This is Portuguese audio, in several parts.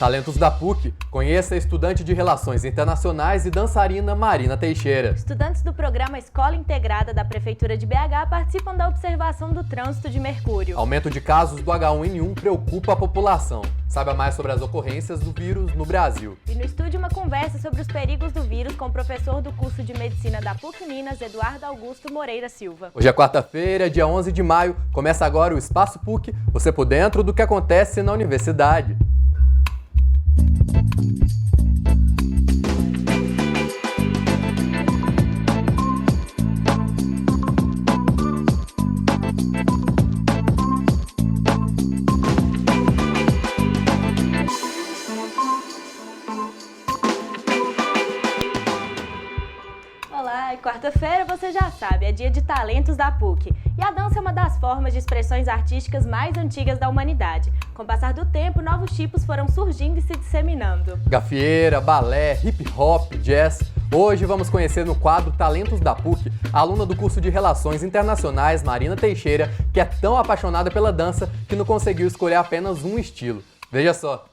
Talentos da PUC. Conheça a estudante de Relações Internacionais e dançarina Marina Teixeira. Estudantes do programa Escola Integrada da Prefeitura de BH participam da observação do trânsito de Mercúrio. Aumento de casos do H1N1 preocupa a população. Saiba mais sobre as ocorrências do vírus no Brasil. E no estúdio, uma conversa sobre os perigos do vírus com o professor do curso de Medicina da PUC Minas, Eduardo Augusto Moreira Silva. Hoje é quarta-feira, dia 11 de maio. Começa agora o Espaço PUC, você por dentro do que acontece na universidade. Olá, quarta-feira você já sabe, é dia de talentos da PUC. E a dança é uma das formas de expressões artísticas mais antigas da humanidade. Com o passar do tempo, novos tipos foram surgindo e se disseminando. Gafieira, balé, hip hop, jazz. Hoje vamos conhecer no quadro Talentos da PUC a aluna do curso de Relações Internacionais, Marina Teixeira, que é tão apaixonada pela dança que não conseguiu escolher apenas um estilo. Veja só.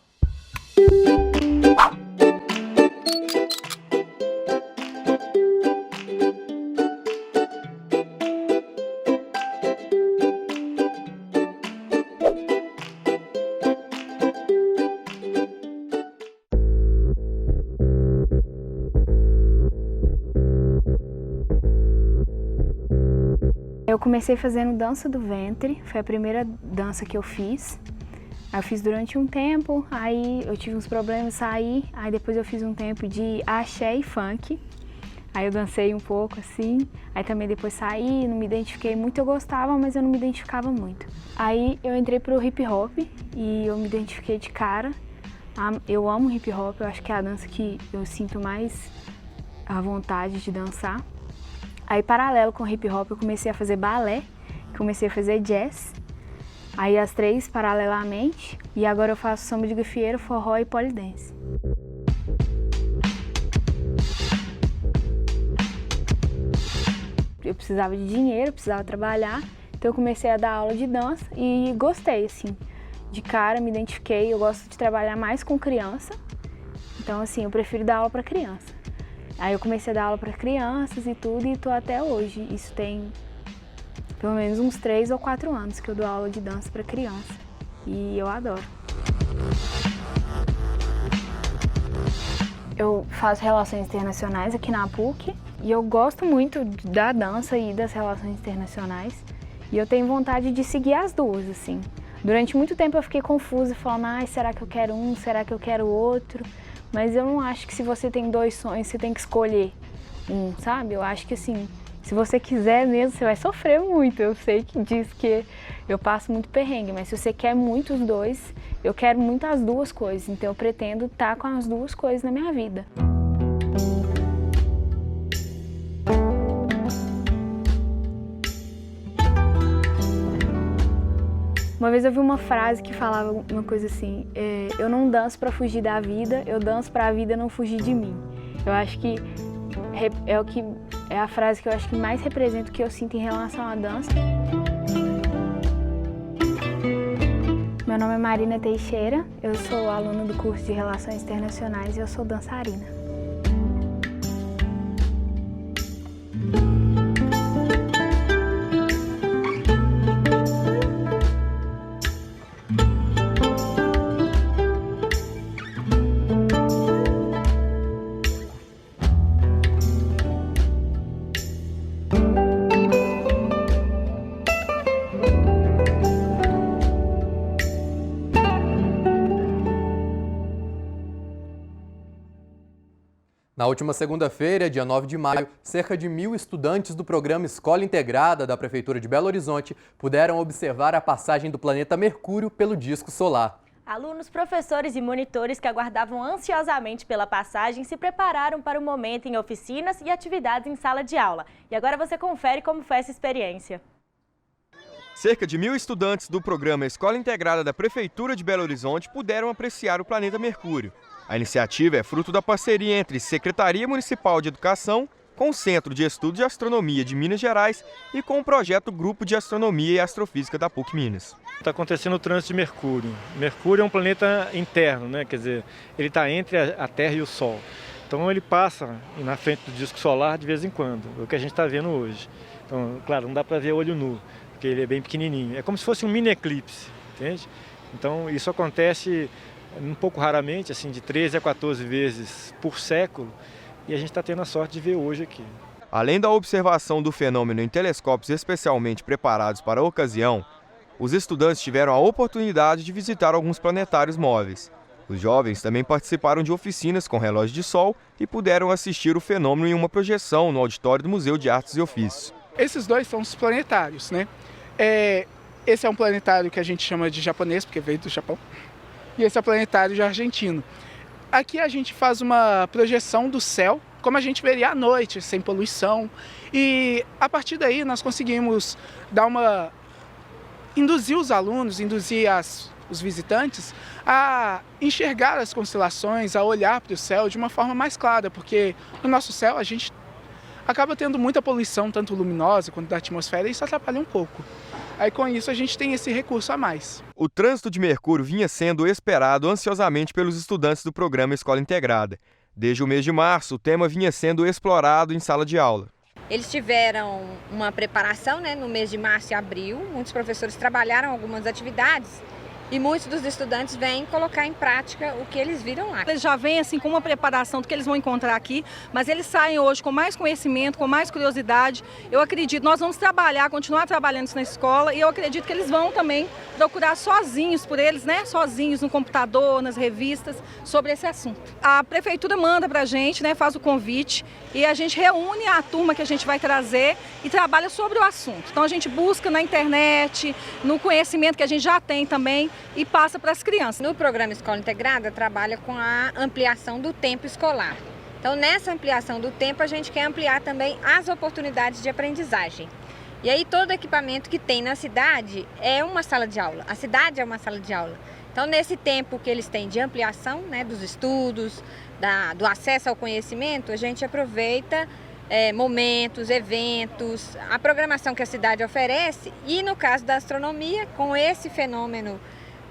Eu comecei fazendo dança do ventre, foi a primeira dança que eu fiz. Aí eu fiz durante um tempo, aí eu tive uns problemas, saí, aí depois eu fiz um tempo de axé e funk. Aí eu dancei um pouco assim, aí também depois saí, não me identifiquei muito, eu gostava, mas eu não me identificava muito. Aí eu entrei pro hip hop e eu me identifiquei de cara. Eu amo hip hop, eu acho que é a dança que eu sinto mais a vontade de dançar. Aí, paralelo com o hip hop, eu comecei a fazer balé, comecei a fazer jazz, aí as três paralelamente, e agora eu faço samba de gafieira, forró e polidense. Eu precisava de dinheiro, precisava trabalhar, então eu comecei a dar aula de dança e gostei, assim, de cara, me identifiquei, eu gosto de trabalhar mais com criança, então assim, eu prefiro dar aula para criança. Aí eu comecei a dar aula para crianças e tudo, e tô até hoje. Isso tem pelo menos uns 3 ou 4 anos que eu dou aula de dança para criança. E eu adoro. Eu faço relações internacionais aqui na PUC e eu gosto muito da dança e das relações internacionais. E eu tenho vontade de seguir as duas, assim. Durante muito tempo eu fiquei confusa, falando, será que eu quero um, será que eu quero outro? Mas eu não acho que se você tem 2 sonhos, você tem que escolher um, sabe? Eu acho que assim, se você quiser mesmo, você vai sofrer muito. Eu sei que diz que eu passo muito perrengue, mas se você quer muito os dois, eu quero muito as duas coisas. Então eu pretendo estar com as duas coisas na minha vida. Uma vez eu vi uma frase que falava uma coisa assim, eu não danço para fugir da vida, eu danço para a vida não fugir de mim. Eu acho que é a frase que eu acho que mais representa o que eu sinto em relação à dança. Meu nome é Marina Teixeira, eu sou aluna do curso de Relações Internacionais e eu sou dançarina. Na última segunda-feira, dia 9 de maio, cerca de 1.000 estudantes do programa Escola Integrada da Prefeitura de Belo Horizonte puderam observar a passagem do planeta Mercúrio pelo disco solar. Alunos, professores e monitores que aguardavam ansiosamente pela passagem se prepararam para o momento em oficinas e atividades em sala de aula. E agora você confere como foi essa experiência. Cerca de 1.000 estudantes do programa Escola Integrada da Prefeitura de Belo Horizonte puderam apreciar o planeta Mercúrio. A iniciativa é fruto da parceria entre Secretaria Municipal de Educação, com o Centro de Estudo de Astronomia de Minas Gerais e com o projeto Grupo de Astronomia e Astrofísica da PUC Minas. Está acontecendo o trânsito de Mercúrio. Mercúrio é um planeta interno, né? Quer dizer, ele está entre a Terra e o Sol. Então ele passa na frente do disco solar de vez em quando, é o que a gente está vendo hoje. Então, claro, não dá para ver olho nu, porque ele é bem pequenininho. É como se fosse um mini eclipse, entende? Então isso acontece um pouco raramente, assim, de 13 a 14 vezes por século, e a gente está tendo a sorte de ver hoje aqui. Além da observação do fenômeno em telescópios especialmente preparados para a ocasião, os estudantes tiveram a oportunidade de visitar alguns planetários móveis. Os jovens também participaram de oficinas com relógio de sol e puderam assistir o fenômeno em uma projeção no auditório do Museu de Artes e Ofícios. Esses dois são os planetários, né? Esse é um planetário que a gente chama de japonês, porque veio do Japão, e esse é o planetário de argentino. Aqui a gente faz uma projeção do céu, como a gente veria à noite, sem poluição, e a partir daí nós conseguimos induzir os alunos, induzir os visitantes a enxergar as constelações, a olhar para o céu de uma forma mais clara, porque no nosso céu a gente acaba tendo muita poluição, tanto luminosa quanto da atmosfera, e isso atrapalha um pouco. Aí com isso a gente tem esse recurso a mais. O trânsito de Mercúrio vinha sendo esperado ansiosamente pelos estudantes do programa Escola Integrada. Desde o mês de março, o tema vinha sendo explorado em sala de aula. Eles tiveram uma preparação, né, no mês de março e abril. Muitos professores trabalharam algumas atividades e muitos dos estudantes vêm colocar em prática o que eles viram lá. Eles já vêm assim, com uma preparação do que eles vão encontrar aqui, mas eles saem hoje com mais conhecimento, com mais curiosidade. Eu acredito, nós vamos continuar trabalhando isso na escola, e eu acredito que eles vão também procurar sozinhos por eles, né? Sozinhos no computador, nas revistas, sobre esse assunto. A prefeitura manda pra gente, né? Faz o convite, e a gente reúne a turma que a gente vai trazer e trabalha sobre o assunto. Então a gente busca na internet, no conhecimento que a gente já tem também, e passa para as crianças. No programa Escola Integrada trabalha com a ampliação do tempo escolar. Então nessa ampliação do tempo a gente quer ampliar também as oportunidades de aprendizagem. E aí todo equipamento que tem na cidade é uma sala de aula. A cidade é uma sala de aula. Então nesse tempo que eles têm de ampliação, né, dos estudos, do acesso ao conhecimento, a gente aproveita momentos, eventos, a programação que a cidade oferece, e no caso da astronomia, com esse fenômeno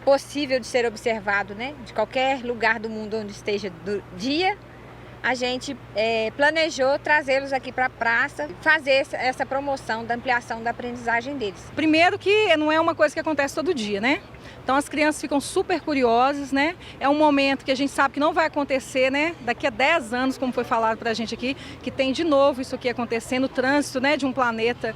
possível de ser observado, né, de qualquer lugar do mundo onde esteja do dia, a gente planejou trazê-los aqui para a praça, fazer essa promoção da ampliação da aprendizagem deles. Primeiro que não é uma coisa que acontece todo dia, né? Então as crianças ficam super curiosas, né? É um momento que a gente sabe que não vai acontecer, né? Daqui a 10 anos, como foi falado para a gente aqui, que tem de novo isso aqui acontecendo, o trânsito, né, de um planeta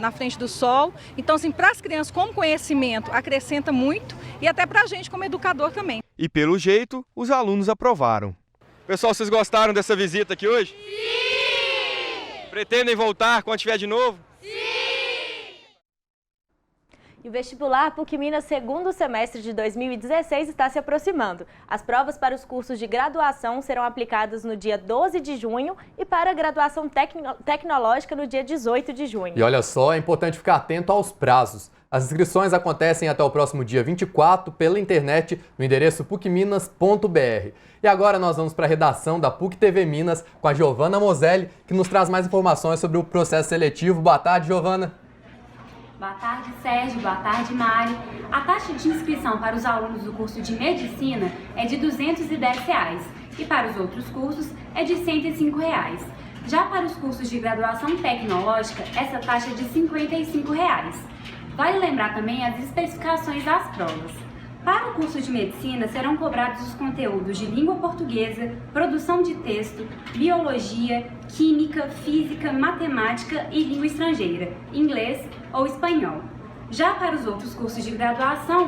na frente do Sol. Então, assim, para as crianças, como conhecimento, acrescenta muito, e até para a gente como educador também. E pelo jeito, os alunos aprovaram. Pessoal, vocês gostaram dessa visita aqui hoje? Sim! Pretendem voltar quando tiver de novo? E o vestibular PUC Minas segundo semestre de 2016 está se aproximando. As provas para os cursos de graduação serão aplicadas no dia 12 de junho e para a graduação tecnológica no dia 18 de junho. E olha só, é importante ficar atento aos prazos. As inscrições acontecem até o próximo dia 24 pela internet no endereço pucminas.br. E agora nós vamos para a redação da PUC TV Minas com a Giovana Moselli, que nos traz mais informações sobre o processo seletivo. Boa tarde, Giovana. Boa tarde, Sérgio. Boa tarde, Mari. A taxa de inscrição para os alunos do curso de Medicina é de R$ 210 e para os outros cursos é de R$ 105. Já para os cursos de graduação tecnológica, essa taxa é de R$ 55. Vale lembrar também as especificações das provas. Para o curso de Medicina, serão cobrados os conteúdos de língua portuguesa, produção de texto, biologia, química, física, matemática e língua estrangeira, inglês ou espanhol. Já para os outros cursos de graduação,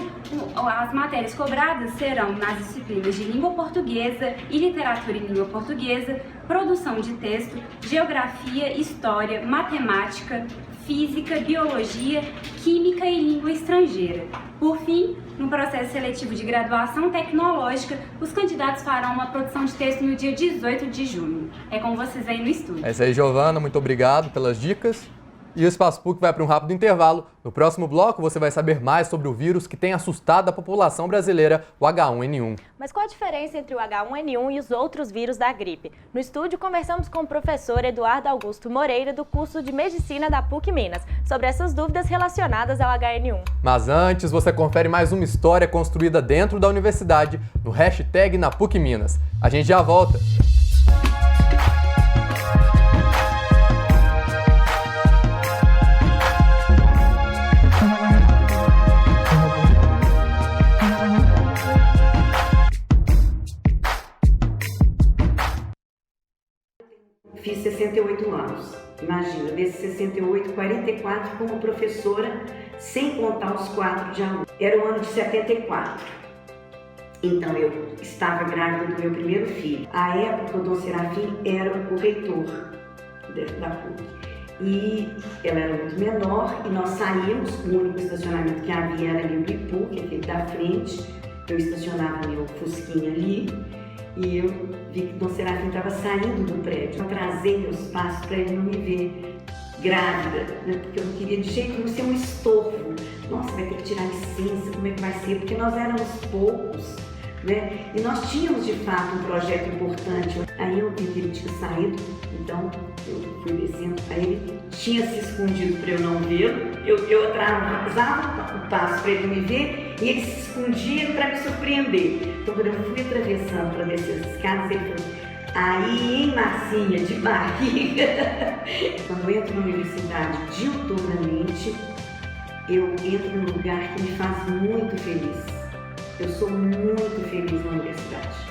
as matérias cobradas serão nas disciplinas de língua portuguesa e literatura em língua portuguesa, produção de texto, geografia, história, matemática, física, biologia, química e língua estrangeira. Por fim, no processo seletivo de graduação tecnológica, os candidatos farão uma produção de texto no dia 18 de junho. É com vocês aí no estúdio. É isso aí, Giovana. Muito obrigado pelas dicas. E o Espaço PUC vai para um rápido intervalo. No próximo bloco, você vai saber mais sobre o vírus que tem assustado a população brasileira, o H1N1. Mas qual a diferença entre o H1N1 e os outros vírus da gripe? No estúdio, conversamos com o professor Eduardo Augusto Moreira, do curso de Medicina da PUC Minas, sobre essas dúvidas relacionadas ao H1N1. Mas antes, você confere mais uma história construída dentro da universidade, no hashtag na PUC Minas. A gente já volta. Fiz 68 anos. Imagina, desses 68, 44 como professora, sem contar os 4 de aluno. Era o ano de 74. Então, eu estava grávida do meu primeiro filho. À época, o Dom Serafim era o reitor da PUC. E ela era muito menor e nós saímos, o único estacionamento que havia era ali o Bipu, que é aquele da frente. Eu estacionava meu fusquinha ali. E eu vi que o Dom Serafim estava saindo do prédio. Eu trazei meus passos para ele não me ver grávida, né? Porque eu não queria de jeito nenhum ser um estorvo. Nossa, vai ter que tirar licença, como é que vai ser? Porque nós éramos poucos, né? E nós tínhamos de fato um projeto importante. Aí eu vi que ele tinha saído, então eu fui descendo. Aí ele tinha se escondido para eu não vê-lo. Eu atrasava o passo para ele não me ver e ele se escondia para me surpreender. Então, quando eu fui atravessando para descer as escadas, ele falou: aí, hein, Marcinha, de barriga. Quando eu entro na universidade diuturnamente, eu entro num lugar que me faz muito feliz. Eu sou muito feliz na universidade.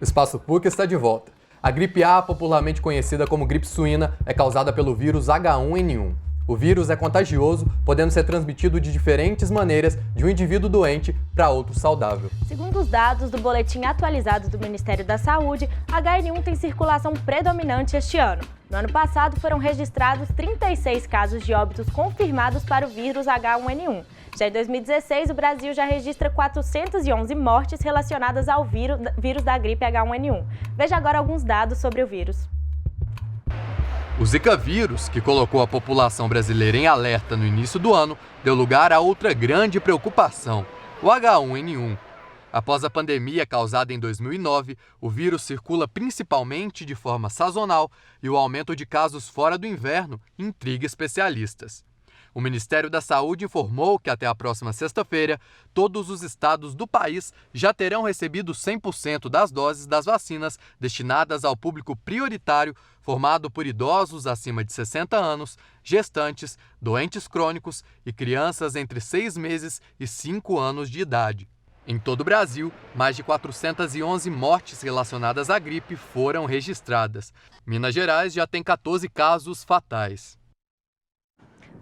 O Espaço PUC está de volta. A gripe A, popularmente conhecida como gripe suína, é causada pelo vírus H1N1. O vírus é contagioso, podendo ser transmitido de diferentes maneiras de um indivíduo doente para outro saudável. Segundo os dados do boletim atualizado do Ministério da Saúde, H1N1 tem circulação predominante este ano. No ano passado, foram registrados 36 casos de óbitos confirmados para o vírus H1N1. Já em 2016, o Brasil já registra 411 mortes relacionadas ao vírus da gripe H1N1. Veja agora alguns dados sobre o vírus. O Zika vírus, que colocou a população brasileira em alerta no início do ano, deu lugar a outra grande preocupação, o H1N1. Após a pandemia causada em 2009, o vírus circula principalmente de forma sazonal e o aumento de casos fora do inverno intriga especialistas. O Ministério da Saúde informou que até a próxima sexta-feira, todos os estados do país já terão recebido 100% das doses das vacinas destinadas ao público prioritário, formado por idosos acima de 60 anos, gestantes, doentes crônicos e crianças entre 6 meses e 5 anos de idade. Em todo o Brasil, mais de 411 mortes relacionadas à gripe foram registradas. Minas Gerais já tem 14 casos fatais.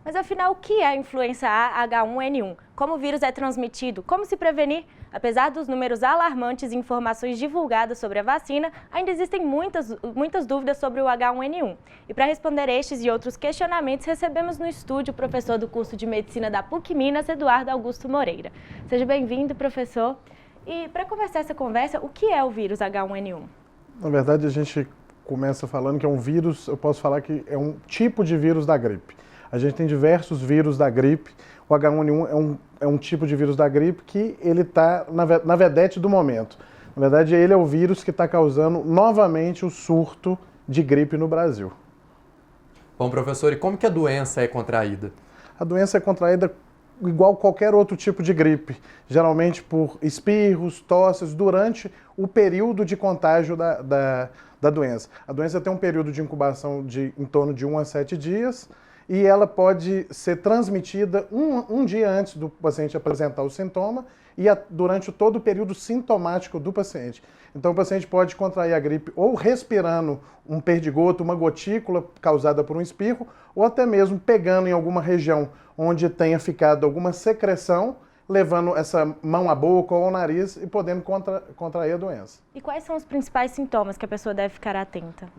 Mas afinal, o que é a influenza A H1N1? Como o vírus é transmitido? Como se prevenir? Apesar dos números alarmantes e informações divulgadas sobre a vacina, ainda existem muitas dúvidas sobre o H1N1. E para responder estes e outros questionamentos, recebemos no estúdio o professor do curso de Medicina da PUC Minas, Eduardo Augusto Moreira. Seja bem-vindo, professor. E para começar essa conversa, o que é o vírus H1N1? Na verdade, a gente começa falando que é um vírus, eu posso falar que é um tipo de vírus da gripe. A gente tem diversos vírus da gripe. O H1N1 é um tipo de vírus da gripe que ele está na vedete do momento. Na verdade, ele é o vírus que está causando novamente o surto de gripe no Brasil. Bom, professor, e como que a doença é contraída? A doença é contraída igual qualquer outro tipo de gripe, geralmente por espirros, tosses, durante o período de contágio da doença. A doença tem um período de incubação de em torno de 1 a 7 dias, e ela pode ser transmitida um dia antes do paciente apresentar o sintoma e durante todo o período sintomático do paciente. Então o paciente pode contrair a gripe ou respirando um perdigoto, uma gotícula causada por um espirro, ou até mesmo pegando em alguma região onde tenha ficado alguma secreção, levando essa mão à boca ou ao nariz e podendo contrair a doença. E quais são os principais sintomas que a pessoa deve ficar atenta?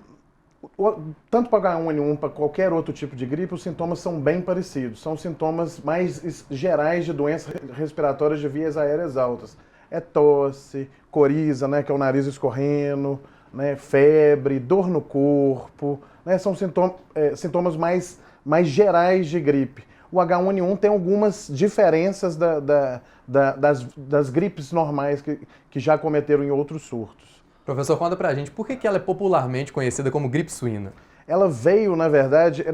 Tanto para H1N1, para qualquer outro tipo de gripe, os sintomas são bem parecidos. São sintomas mais gerais de doenças respiratórias de vias aéreas altas. É tosse, coriza, né, que é o nariz escorrendo, né, febre, dor no corpo, né, são sintomas mais gerais de gripe. O H1N1 tem algumas diferenças das gripes normais que já cometeram em outros surtos. Professor, conta pra gente, por que ela é popularmente conhecida como gripe suína? Ela veio, na verdade,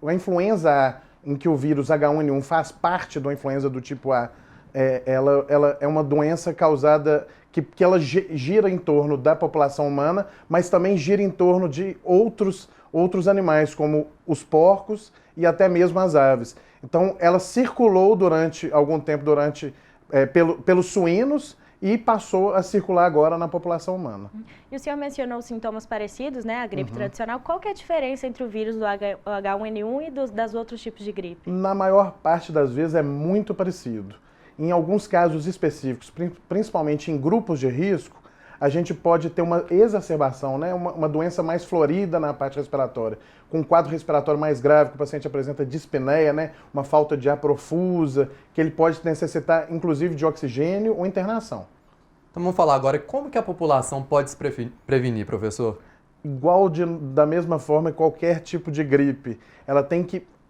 a influenza A, em que o vírus H1N1 faz parte da influenza do tipo A, ela é uma doença causada, que ela gira em torno da população humana, mas também gira em torno de outros animais, como os porcos e até mesmo as aves. Então, ela circulou durante algum tempo pelos suínos, e passou a circular agora na população humana. E o senhor mencionou sintomas parecidos, né, a gripe tradicional. Qual que é a diferença entre o vírus do H1N1 e das outros tipos de gripe? Na maior parte das vezes é muito parecido. Em alguns casos específicos, principalmente em grupos de risco, a gente pode ter uma exacerbação, né, uma doença mais florida na parte respiratória, com um quadro respiratório mais grave, que o paciente apresenta dispneia, né, uma falta de ar profusa, que ele pode necessitar, inclusive, de oxigênio ou internação. Então vamos falar agora, como que a população pode se prevenir, professor? Da mesma forma que qualquer tipo de gripe,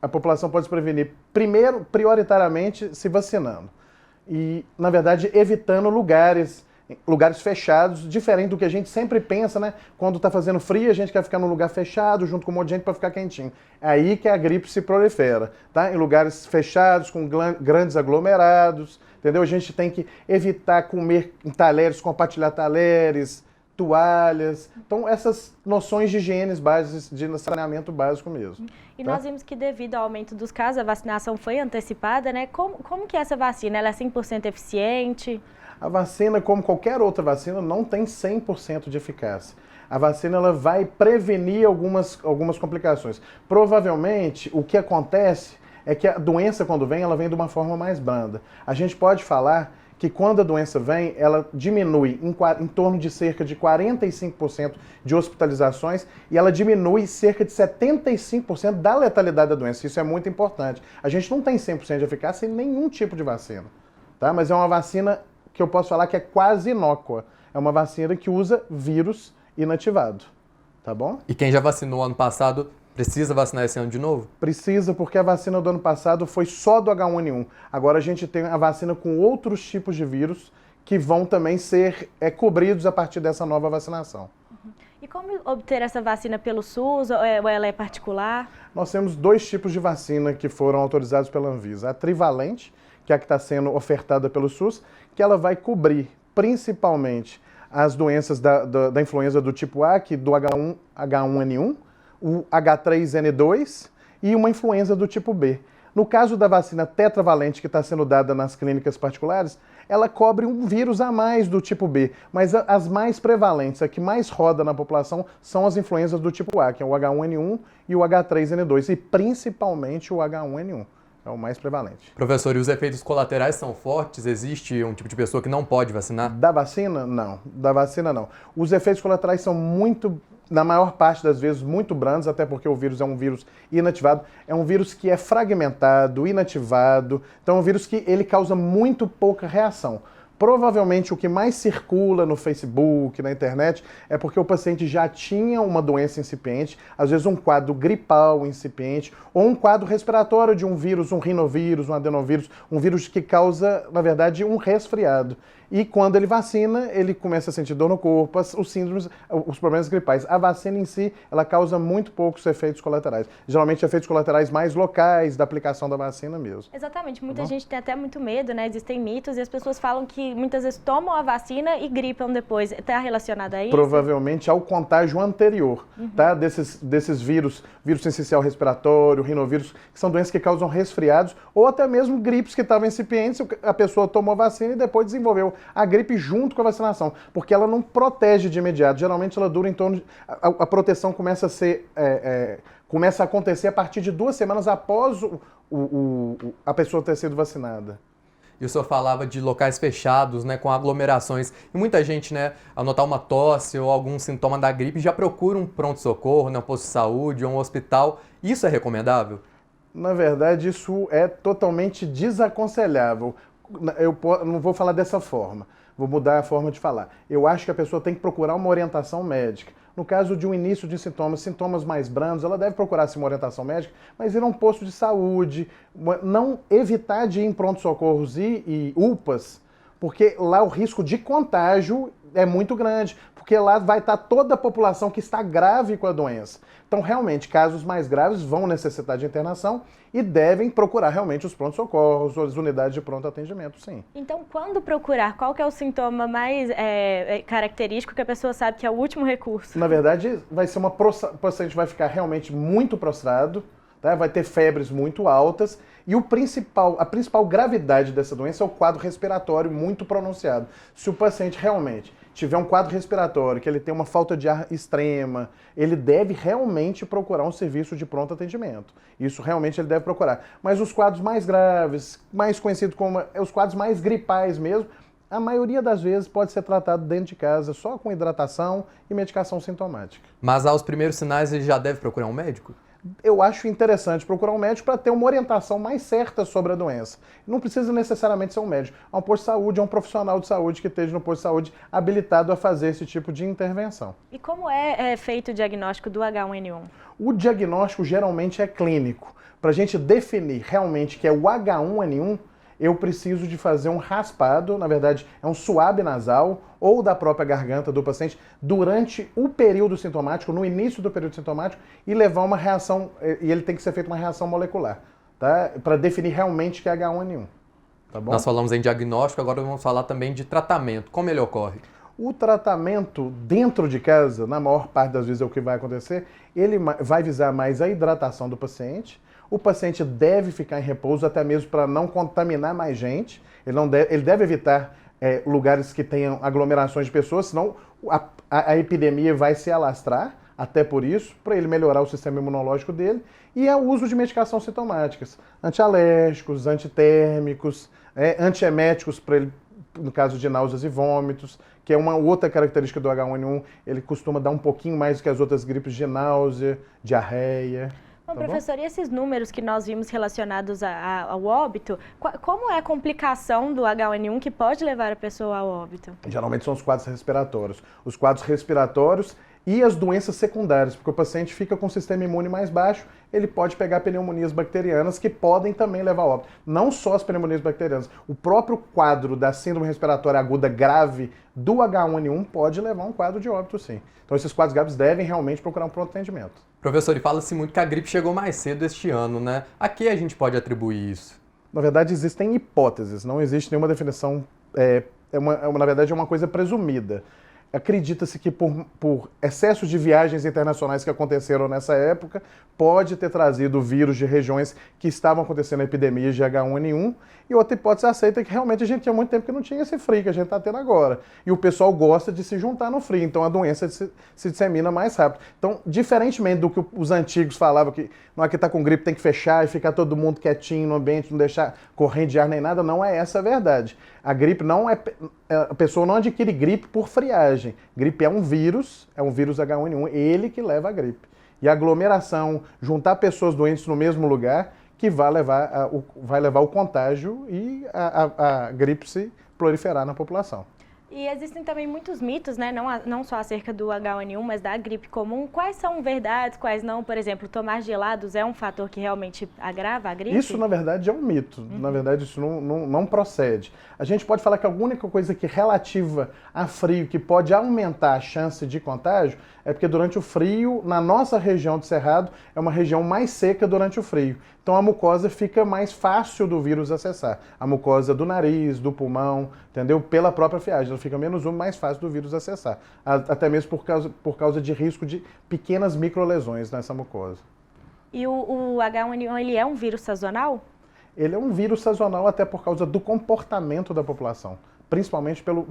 a população pode se prevenir, primeiro, prioritariamente, se vacinando. E, na verdade, evitando lugares fechados, diferente do que a gente sempre pensa, né? Quando está fazendo frio, a gente quer ficar num lugar fechado, junto com um monte de gente para ficar quentinho. É aí que a gripe se prolifera, tá? Em lugares fechados, com grandes aglomerados, entendeu? A gente tem que evitar comer em talheres, compartilhar talheres, toalhas. Então, essas noções de higiene básicas, de saneamento básico mesmo. E nós vimos que devido ao aumento dos casos, a vacinação foi antecipada, né? Como que é essa vacina? Ela é 100% eficiente? A vacina, como qualquer outra vacina, não tem 100% de eficácia. A vacina ela vai prevenir algumas complicações. Provavelmente, o que acontece é que a doença, quando vem, ela vem de uma forma mais branda. A gente pode falar que quando a doença vem, ela diminui em torno de cerca de 45% de hospitalizações e ela diminui cerca de 75% da letalidade da doença. Isso é muito importante. A gente não tem 100% de eficácia em nenhum tipo de vacina, tá? Mas é uma vacina que eu posso falar que é quase inócua. É uma vacina que usa vírus inativado, tá bom? E quem já vacinou ano passado precisa vacinar esse ano de novo? Precisa, porque a vacina do ano passado foi só do H1N1. Agora a gente tem a vacina com outros tipos de vírus que vão também ser cobridos a partir dessa nova vacinação. E como obter essa vacina pelo SUS ou ela é particular? Nós temos 2 tipos de vacina que foram autorizados pela Anvisa. A trivalente, que é a que está sendo ofertada pelo SUS, que ela vai cobrir principalmente as doenças da influenza do tipo A, que do H1N1, o H3N2 e uma influenza do tipo B. No caso da vacina tetravalente que está sendo dada nas clínicas particulares, ela cobre um vírus a mais do tipo B, mas as mais prevalentes, a que mais roda na população, são as influenzas do tipo A, que é o H1N1 e o H3N2, e principalmente o H1N1. É o mais prevalente. Professor, e os efeitos colaterais são fortes? Existe um tipo de pessoa que não pode vacinar? Da vacina, não. Da vacina, não. Os efeitos colaterais são na maior parte das vezes, muito brandos, até porque o vírus é um vírus inativado. É um vírus que é fragmentado, inativado. Então é um vírus que ele causa muito pouca reação. Provavelmente o que mais circula no Facebook, na internet, é porque o paciente já tinha uma doença incipiente, às vezes um quadro gripal incipiente, ou um quadro respiratório de um vírus, um rinovírus, um adenovírus, um vírus que causa, na verdade, um resfriado. E quando ele vacina, ele começa a sentir dor no corpo, os síndromes, os problemas gripais. A vacina em si, ela causa muito poucos efeitos colaterais. Geralmente efeitos colaterais mais locais da aplicação da vacina mesmo. Exatamente. Muita gente tem até muito medo, né? Existem mitos e as pessoas falam que muitas vezes tomam a vacina e gripam depois. Está relacionado a isso? Provavelmente ao contágio anterior, tá? Desses vírus sensicial respiratório, rinovírus, que são doenças que causam resfriados, ou até mesmo gripes que estavam incipientes, a pessoa tomou a vacina e depois desenvolveu a gripe junto com a vacinação, porque ela não protege de imediato. Geralmente ela dura em torno de... A proteção começa a acontecer a partir de 2 semanas após a pessoa ter sido vacinada. E E o senhor falava de locais fechados, né, com aglomerações. E muita gente, né, ao notar uma tosse ou algum sintoma da gripe, já procura um pronto-socorro, né, um posto de saúde ou um hospital. Isso é recomendável? Na verdade, isso é totalmente desaconselhável. Eu não vou falar dessa forma, vou mudar a forma de falar. Eu acho que a pessoa tem que procurar uma orientação médica. No caso de um início de sintomas mais brandos, ela deve procurar uma orientação médica, mas ir a um posto de saúde, não evitar de ir em pronto-socorros e UPAs, porque lá o risco de contágio é muito grande, porque lá vai estar toda a população que está grave com a doença. Então, realmente, casos mais graves vão necessitar de internação e devem procurar realmente os pronto-socorros ou as unidades de pronto atendimento, sim. Então, quando procurar? Qual que é o sintoma mais característico que a pessoa sabe que é o último recurso? Na verdade, vai ser o paciente vai ficar realmente muito prostrado, tá? Vai ter febres muito altas e a principal gravidade dessa doença é o quadro respiratório muito pronunciado. Se o paciente realmente tiver um quadro respiratório, que ele tem uma falta de ar extrema, ele deve realmente procurar um serviço de pronto atendimento. Isso realmente ele deve procurar. Mas os quadros mais graves, mais conhecidos como os quadros mais gripais mesmo, a maioria das vezes pode ser tratado dentro de casa, só com hidratação e medicação sintomática. Mas aos primeiros sinais ele já deve procurar um médico? Eu acho interessante procurar um médico para ter uma orientação mais certa sobre a doença. Não precisa necessariamente ser um médico. É um posto de saúde, é um profissional de saúde que esteja no posto de saúde habilitado a fazer esse tipo de intervenção. E como é feito o diagnóstico do H1N1? O diagnóstico geralmente é clínico. Para a gente definir realmente que é o H1N1, eu preciso de fazer um raspado, na verdade é um suave nasal ou da própria garganta do paciente durante o período sintomático, no início do período sintomático, e levar uma reação, e ele tem que ser feita uma reação molecular, tá? Para definir realmente que é H1N1, tá bom? Nós falamos em diagnóstico, agora vamos falar também de tratamento. Como ele ocorre? O tratamento dentro de casa, na maior parte das vezes é o que vai acontecer, ele vai visar mais a hidratação do paciente. O paciente deve ficar em repouso até mesmo para não contaminar mais gente. Ele deve evitar lugares que tenham aglomerações de pessoas, senão a epidemia vai se alastrar, até por isso, para ele melhorar o sistema imunológico dele. E é o uso de medicações sintomáticas, antialérgicos, antitérmicos, antieméticos para ele, no caso de náuseas e vômitos, que é uma outra característica do H1N1, ele costuma dar um pouquinho mais do que as outras gripes de náusea, diarreia. Bom, professor, e esses números que nós vimos relacionados ao óbito, como é a complicação do H1N1 que pode levar a pessoa ao óbito? Geralmente são os quadros respiratórios. Os quadros respiratórios e as doenças secundárias, porque o paciente fica com o sistema imune mais baixo, ele pode pegar pneumonias bacterianas que podem também levar ao óbito. Não só as pneumonias bacterianas, o próprio quadro da síndrome respiratória aguda grave do H1N1 pode levar a um quadro de óbito, sim. Então esses quadros graves devem realmente procurar um pronto atendimento. Professor, e fala-se muito que a gripe chegou mais cedo este ano, né? A que a gente pode atribuir isso? Na verdade, existem hipóteses, não existe nenhuma definição, na verdade é uma coisa presumida. Acredita-se que por excesso de viagens internacionais que aconteceram nessa época, pode ter trazido o vírus de regiões que estavam acontecendo epidemias de H1N1, e outra hipótese aceita que realmente a gente tinha muito tempo que não tinha esse frio que a gente está tendo agora. E o pessoal gosta de se juntar no frio, então a doença se dissemina mais rápido. Então, diferentemente do que os antigos falavam, que na hora que está com gripe tem que fechar e ficar todo mundo quietinho no ambiente, não deixar corrente de ar nem nada, não é essa a verdade. A gripe não é... A pessoa não adquire gripe por friagem. Gripe é um vírus H1N1, ele que leva a gripe. E a aglomeração, juntar pessoas doentes no mesmo lugar, que vai levar o contágio e a gripe se proliferar na população. E existem também muitos mitos, né? Não só acerca do H1N1, mas da gripe comum. Quais são verdades, quais não? Por exemplo, tomar gelados é um fator que realmente agrava a gripe? Isso, na verdade, é um mito. Na verdade, isso não procede. A gente pode falar que a única coisa que relativa a frio que pode aumentar a chance de contágio é porque durante o frio, na nossa região do Cerrado, é uma região mais seca durante o frio. Então a mucosa fica mais fácil do vírus acessar. A mucosa do nariz, do pulmão, entendeu? Pela própria friagem, ela fica menos mais fácil do vírus acessar. Até mesmo por causa de risco de pequenas microlesões nessa mucosa. E o H1N1, ele é um vírus sazonal? Ele é um vírus sazonal até por causa do comportamento da população, principalmente pelo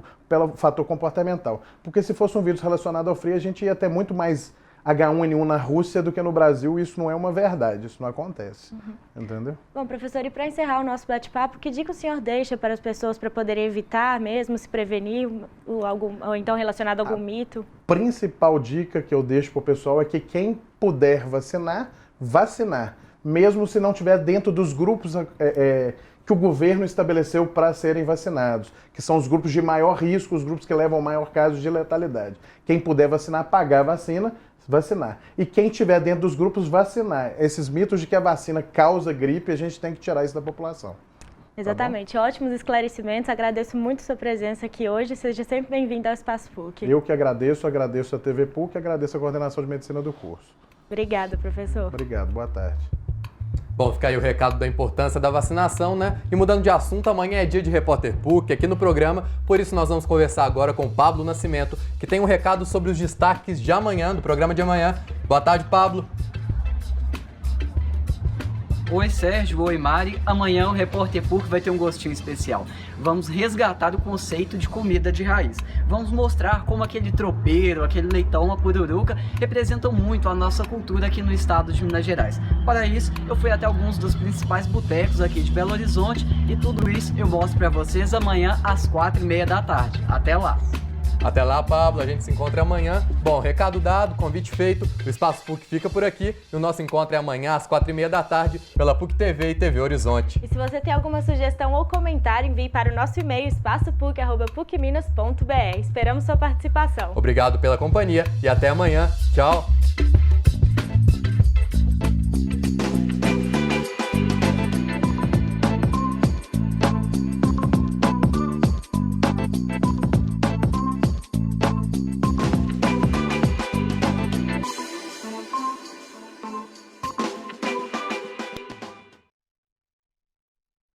fator comportamental. Porque se fosse um vírus relacionado ao frio, a gente ia ter muito mais H1N1 na Rússia do que no Brasil. Isso não é uma verdade, isso não acontece. Entendeu? Bom, professor, e para encerrar o nosso bate-papo, que dica o senhor deixa para as pessoas para poderem evitar mesmo, se prevenir, ou então relacionado a algum mito? Principal dica que eu deixo para o pessoal é que quem puder vacinar, mesmo se não estiver dentro dos grupos que o governo estabeleceu para serem vacinados, que são os grupos de maior risco, os grupos que levam maior caso de letalidade. Quem puder vacinar, pagar a vacina, vacinar. E quem estiver dentro dos grupos, vacinar. Esses mitos de que a vacina causa gripe, a gente tem que tirar isso da população. Exatamente, ótimos esclarecimentos, agradeço muito sua presença aqui hoje, seja sempre bem-vindo ao Espaço PUC. Eu que agradeço a TV PUC, agradeço a coordenação de medicina do curso. Obrigada, professor. Obrigado, boa tarde. Bom, fica aí o recado da importância da vacinação, né? E mudando de assunto, amanhã é dia de Repórter PUC aqui no programa, por isso nós vamos conversar agora com o Pablo Nascimento, que tem um recado sobre os destaques de amanhã, do programa de amanhã. Boa tarde, Pablo. Oi Sérgio, oi Mari, amanhã o Repórter PUC vai ter um gostinho especial. Vamos resgatar o conceito de comida de raiz. Vamos mostrar como aquele tropeiro, aquele leitão, a pururuca representam muito a nossa cultura aqui no estado de Minas Gerais. Para isso, eu fui até alguns dos principais botecos aqui de Belo Horizonte e tudo isso eu mostro para vocês amanhã às 4h30 da tarde. Até lá! Até lá, Pablo, a gente se encontra amanhã. Bom, recado dado, convite feito, o Espaço PUC fica por aqui e o nosso encontro é amanhã às 4h30 da tarde pela PUC TV e TV Horizonte. E se você tem alguma sugestão ou comentário, envie para o nosso e-mail espaçopuc@pucminas.br. Esperamos sua participação. Obrigado pela companhia e até amanhã. Tchau!